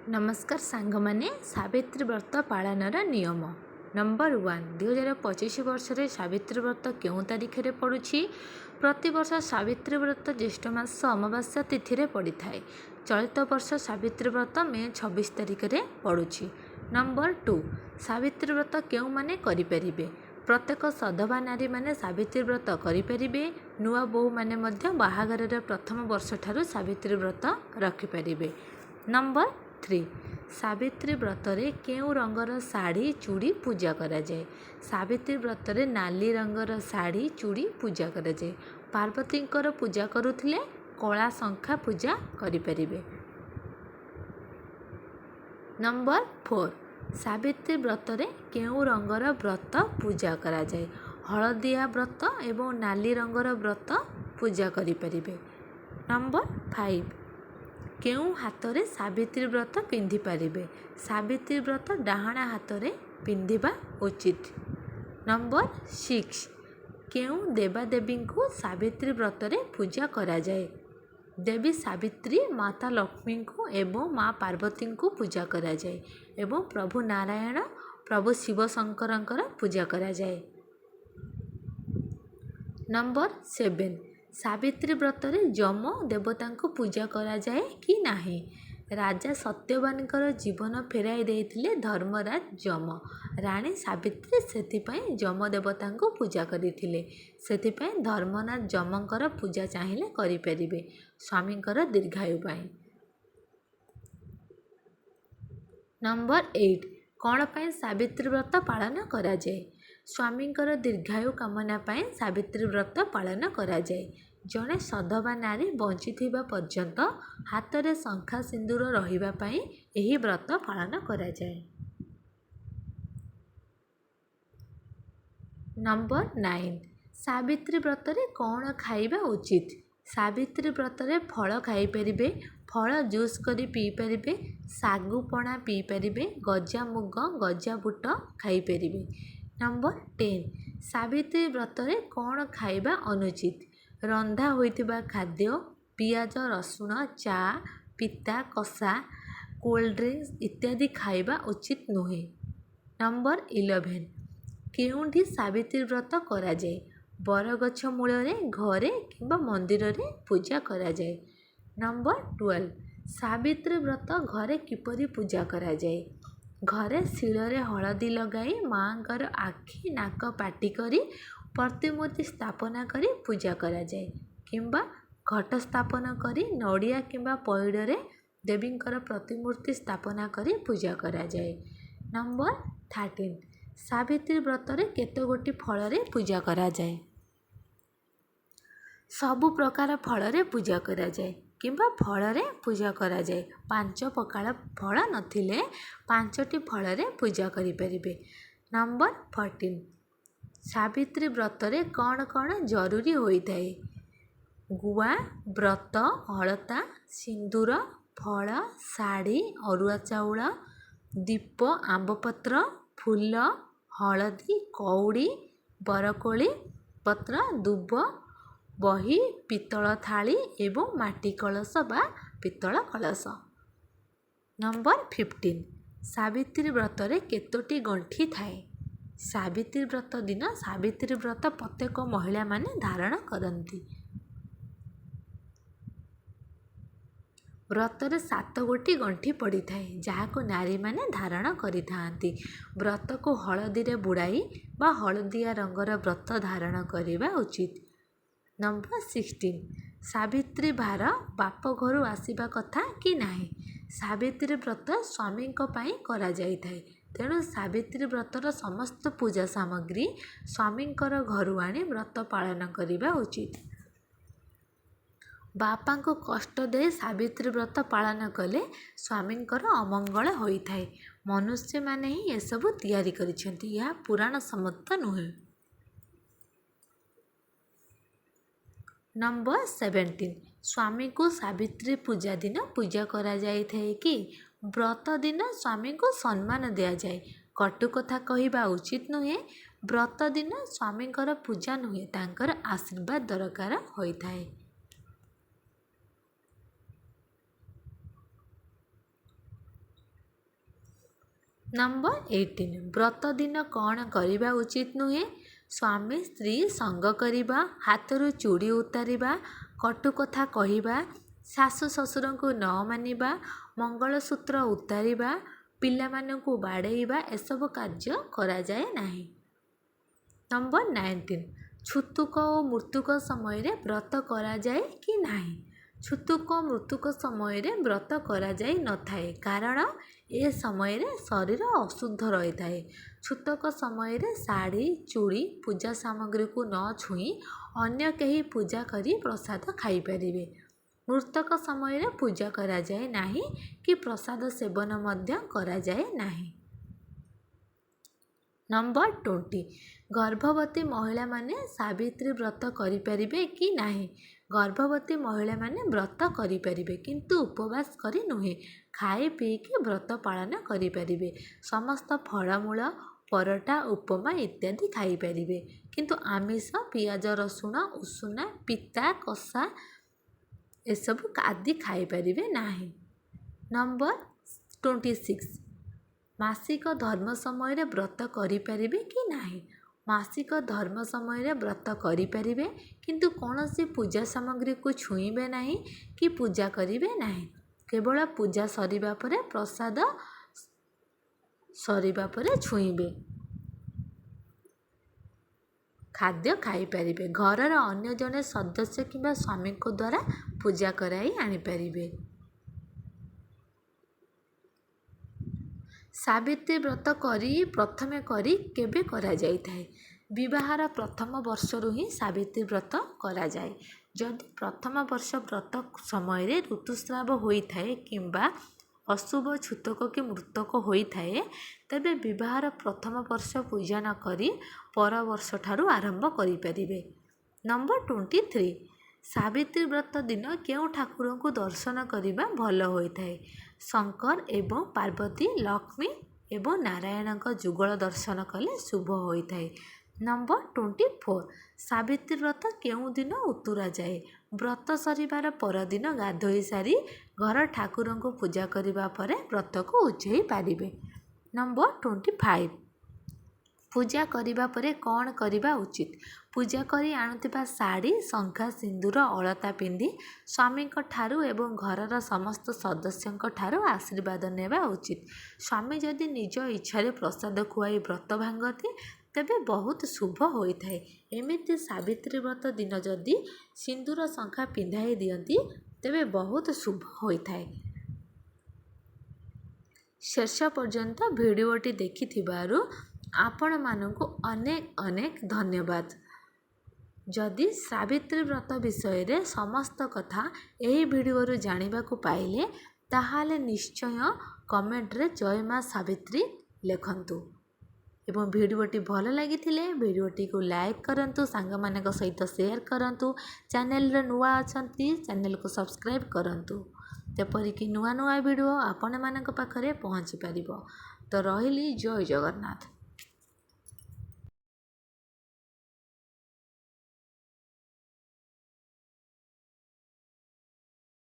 नमस्कार सांग माने सावित्री व्रत पालनर नियम नंबर 1 2025 वर्ष रे सावित्री व्रत क्यों तारीख रे पड़ुछि। प्रतिवर्ष सावित्री व्रत ज्येष्ठ मास अमावास्या तिथि रे पड़ी थाए। चलित वर्ष सावित्री व्रत मे 26 तारीख रे पड़ुछि। नंबर 2 सावित्री व्रत क्यों माने करि परिबे। प्रत्येक सधवा नारी माने सावित्री व्रत करि परिबे। नुआ बोहू माने मध्य बाहागर रे प्रथम वर्ष ठारू सावित्री व्रत रखि परिबे। नंबर 3 सावित्री व्रतरे केउ रंगर शाढ़ी चूड़ी पूजा करा जाए। सावित्री व्रतरे नाली रंगर शाढ़ी चूड़ी पूजा करा जाए। पार्वतींकर पूजा करुथिले कला शंखा पूजा करि परिबे। नंबर 4 सावित्री व्रतरे केउ रंगर व्रत पूजा करा जाए। हलदिया व्रत एवं नाली रंगर व्रत पूजा करि परिबे। नंबर 5 केउ हाथरे सावित्री व्रत पिंधि पारिबे। सावित्री व्रत डाहाणा हाथरे पिंधिबा उचित। नंबर 6 केउ देवादेवी को सावित्री व्रतरे पूजा करा जाए। देवी सावित्री माता लक्ष्मी को एवं माँ पार्वती को पूजा करा जाए एवं प्रभु नारायण प्रभु शिव शंकर पूजा करा जाए। नंबर 7 सावित्री व्रतरे जम देवता को पूजा करा जाए कि नाही। राजा सत्यवानकर जीवन फेराई देथिले धर्मराज जम। रानी सावित्री सेथिपाई जम देवता को पूजा करथिले। सेथिपाई धर्मराज जमकर पूजा चाहिए करि परिबे स्वामींकर दीर्घायु पाई। नंबर 8 कौन पाई सावित्री व्रत पालन करा जाए। स्वामींकर दीर्घायु कामना पाई सावित्री व्रत पालन करा जाए। जड़े सधवा नारी बंची पर्यंत हाथ में शंखा सिंदूर रहिबा पाई एही व्रत पालन करा जाए। नंबर 9 सावित्री व्रतरे कौन खाइबा उचित। सावित्री व्रतरे फल खाई परिबे। फल जूस करी पी परिबे। सागु पणा पी परिबे। गजा मुग गजा बुट खाई परिबे। नंबर 10 सावित्री व्रतरे कौन खाइबा अनुचित। रंधा होइतिबा खाद्य पियाज रसुण चा पिता कषा कोल्ड ड्रिंक्स इत्यादि खाइबा उचित नुहे। नंबर 11 केउंठी सावित्री व्रत करा जाए। बरगछ मूल घरे किंबा मंदिर रे पूजा करा जाए। नंबर 12 सावित्री व्रत घरे किपरि पूजा करा जाए। घरे शिଳରେ हलदी लगाई माँकर आखि नाक पाटी करी प्रतिमूर्ति स्थापना करी पूजा करा जाए किंबा घट स्थापन करी नड़िया किंबा पैड़े देवींकर प्रतिमूर्ति स्थापना करी पूजा करा जाए। नंबर 13 सावित्री व्रतरे केते गोटी फलरे पूजा करा जाए। सबु प्रकार फलरे पूजा करा जाए किंबा फलरे पूजा करा जाए। 5 प्रकार फल नथिले 5टी फलरे पूजा करि परिबे। नंबर 14 सावित्री व्रतरे कौन कौन जरूरी होता है। गुआ व्रत हलता सिंदूर फल शाढ़ी अरुआ चाउल दीप आंबपत्र फूल हलदी कौड़ी बरकोली पत्र दुब बही पितल थाली एवं माटी कलश बा पितल कलश। नंबर 15 सावित्री व्रतरे केतोटी गंठी थाए। सावित्री व्रत दिन सावित्री व्रत प्रत्येक महिला माने धारण करती। व्रतरे 7 गोटी गंठी पड़ी थाए जहाको नारी माने धारण करि थांती। व्रत को हलदी रे बुड़ाई बा हलदिया रंगर व्रत धारण करिबा उचित। नंबर 16 सावित्री भार बाप घर आसीबा कथा कि नाही। सावित्री व्रत स्वामी पाई करा जाई थाए तेणु सावित्री व्रतर समस्त पूजा सामग्री स्वामींकर घरु आनी व्रत पालन करिबा उचित। बापा को कष्ट दे सावित्री व्रत पालन कले स्वामींकर अमंगल होइथाए। मनुष्य माने ही ये सब तैयारी करिसेंती यह पुराण सम्मत नुहे। नंबर 17 स्वामी को सावित्री पूजा दिन पूजा करा जाई थाए कि व्रत दिन स्वामी को सम्मान दिया जाए। कटु कथा कहिबा उचित नुहे। व्रत दिन स्वामींकर पूजा नुहे तांकर आशीर्वाद दरकार होइथाए। ନମ୍ବର 18 ବ୍ରତ ଦିନ କ'ଣ କରିବା ଉଚିତ ନୁହେଁ? ସ୍ୱାମୀ ସ୍ତ୍ରୀ ସଙ୍ଗ କରିବା, ହାତରୁ ଚୁଡ଼ି ଉତାରିବା, କଟୁ କଥା କହିବା, ଶାଶୁ ଶ୍ୱଶୁରଙ୍କୁ ନ ମାନିବା, ମଙ୍ଗଳସୂତ୍ର ଉତାରିବା, ପିଲାମାନଙ୍କୁ ବାଡ଼େଇବା ଏସବୁ କାର୍ଯ୍ୟ କରାଯାଏ ନାହିଁ। ନମ୍ବର 19 ଛୁତୁକ ଓ ମୃତୁକ ସମୟରେ ବ୍ରତ କରାଯାଏ କି ନାହିଁ? ଛୁତୁକ ମୃତୁକ ସମୟରେ ବ୍ରତ କରାଯାଇ ନଥାଏ, କାରଣ ଏ ସମୟରେ ଶରୀର ଅଶୁଦ୍ଧ ରହିଥାଏ। ଛୁତକ ସମୟରେ ଶାଢ଼ୀ, ଚୁଡ଼ି, ପୂଜା ସାମଗ୍ରୀକୁ ନ ଛୁଇଁ ଅନ୍ୟ କେହି ପୂଜା କରି ପ୍ରସାଦ ଖାଇପାରିବେ। ମୃତକ ସମୟରେ ପୂଜା କରାଯାଏ ନାହିଁ କି ପ୍ରସାଦ ସେବନ ମଧ୍ୟ କରାଯାଏ ନାହିଁ। ନମ୍ବର 20 ଗର୍ଭବତୀ ମହିଳାମାନେ ସାବିତ୍ରୀ ବ୍ରତ କରିପାରିବେ କି ନାହିଁ? ଗର୍ଭବତୀ ମହିଳାମାନେ ବ୍ରତ କରିପାରିବେ, କିନ୍ତୁ ଉପବାସ କରି ନୁହେଁ। ଖାଇ ପିଇକି ବ୍ରତ ପାଳନ କରିପାରିବେ। ସମସ୍ତ ଫଳମୂଳ, ପରଟା, ଉପମା ଇତ୍ୟାଦି ଖାଇପାରିବେ, କିନ୍ତୁ ଆମିଷ, ପିଆଜ ରସୁଣ, ଉଷୁନା, ପିତା, କଷା ଏସବୁ ଆଦି ଖାଇପାରିବେ ନାହିଁ। ନମ୍ବର 26 ମାସିକ ଧର୍ମ ସମୟରେ ବ୍ରତ କରିପାରିବେ କି ନାହିଁ? ମାସିକ ଧର୍ମ ସମୟରେ ବ୍ରତ କରିପାରିବେ, କିନ୍ତୁ କୌଣସି ପୂଜା ସାମଗ୍ରୀକୁ ଛୁଇଁବେ ନାହିଁ କି ପୂଜା କରିବେ ନାହିଁ। କେବଳ ପୂଜା ସରିବା ପରେ, ପ୍ରସାଦ ସରିବା ପରେ ଛୁଇଁବେ। ଖାଦ୍ୟ ଖାଇପାରିବେ। ଘରର ଅନ୍ୟ ଜଣେ ସଦସ୍ୟ କିମ୍ବା ସ୍ୱାମୀଙ୍କ ଦ୍ୱାରା ପୂଜା କରାଇ ଆଣିପାରିବେ। ସାବିତ୍ରୀ ବ୍ରତ ପ୍ରଥମେ କେବେ କରାଯାଇଥାଏ? ବିବାହର ପ୍ରଥମ ବର୍ଷରୁ ହିଁ ସାବିତ୍ରୀ ବ୍ରତ କରାଯାଏ। ଯଦି ପ୍ରଥମ ବର୍ଷ ବ୍ରତ ସମୟରେ ଋତୁସ୍ରାବ ହୋଇଥାଏ କିମ୍ବା ଅଶୁଭ, ଛୁତକ କି ମୃତକ ହୋଇଥାଏ, ତେବେ ବିବାହର ପ୍ରଥମ ବର୍ଷ ପୂଜା ନ କରି ପର ବର୍ଷଠାରୁ ଆରମ୍ଭ କରିପାରିବେ। ନମ୍ବର 23 ସାବିତ୍ରୀ ବ୍ରତ ଦିନ କେଉଁ ଠାକୁରଙ୍କୁ ଦର୍ଶନ କରିବା ଭଲ ହୋଇଥାଏ? ଶଙ୍କର ଏବଂ ପାର୍ବତୀ, ଲକ୍ଷ୍ମୀ ଏବଂ ନାରାୟଣଙ୍କ ଯୁଗଳ ଦର୍ଶନ କଲେ ଶୁଭ ହୋଇଥାଏ। ନମ୍ବର 24 ସାବିତ୍ରୀ ବ୍ରତ କେଉଁ ଦିନ ଉତୁରାଯାଏ? ବ୍ରତ ସରିବାର ପରଦିନ ଗାଧୋଇ ସାରି ଘର ଠାକୁରଙ୍କୁ ପୂଜା କରିବା ପରେ ବ୍ରତକୁ ଉଝେଇ ପାରିବେ। ନମ୍ବର 25 ପୂଜା କରିବା ପରେ କ'ଣ କରିବା ଉଚିତ? ପୂଜା କରି ଆଣୁଥିବା ଶାଢ଼ୀ, ଶଙ୍ଖା, ସିନ୍ଦୁର, ଅଳତା ପିନ୍ଧି ସ୍ୱାମୀଙ୍କ ଠାରୁ ଏବଂ ଘରର ସମସ୍ତ ସଦସ୍ୟଙ୍କ ଠାରୁ ଆଶୀର୍ବାଦ ନେବା ଉଚିତ। ସ୍ୱାମୀ ଯଦି ନିଜ ଇଚ୍ଛାରେ ପ୍ରସାଦ ଖୁଆଇ ବ୍ରତ ଭାଙ୍ଗନ୍ତି, ତେବେ ବହୁତ ଶୁଭ ହୋଇଥାଏ। ଏମିତି ସାବିତ୍ରୀ ବ୍ରତ ଦିନ ଯଦି ସିନ୍ଦୁର, ଶଙ୍ଖା ପିନ୍ଧାଇ ଦିଅନ୍ତି, ତେବେ ବହୁତ ଶୁଭ ହୋଇଥାଏ। ଶେଷ ପର୍ଯ୍ୟନ୍ତ ଭିଡ଼ିଓଟି ଦେଖିଥିବାରୁ ଆପଣମାନଙ୍କୁ ଅନେକ ଅନେକ ଧନ୍ୟବାଦ। ଯଦି ସାବିତ୍ରୀ ବ୍ରତ ବିଷୟରେ ସମସ୍ତ କଥା ଏହି ଭିଡ଼ିଓରୁ ଜାଣିବାକୁ ପାଇଲେ, ତାହେଲେ ନିଶ୍ଚୟ କମେଣ୍ଟରେ ଜୟ ମା ସାବିତ୍ରୀ ଲେଖନ୍ତୁ ଏବଂ ଭିଡ଼ିଓଟି ଭଲ ଲାଗିଥିଲେ ଭିଡ଼ିଓଟିକୁ ଲାଇକ୍ କରନ୍ତୁ, ସାଙ୍ଗମାନଙ୍କ ସହିତ ସେୟାର କରନ୍ତୁ। ଚ୍ୟାନେଲରେ ନୂଆ ଅଛନ୍ତି, ଚ୍ୟାନେଲକୁ ସବସ୍କ୍ରାଇବ୍ କରନ୍ତୁ, ଯେପରିକି ନୂଆ ନୂଆ ଭିଡ଼ିଓ ଆପଣମାନଙ୍କ ପାଖରେ ପହଞ୍ଚି ପାରିବ। ତ ରହିଲି, ଜୟ ଜଗନ୍ନାଥ।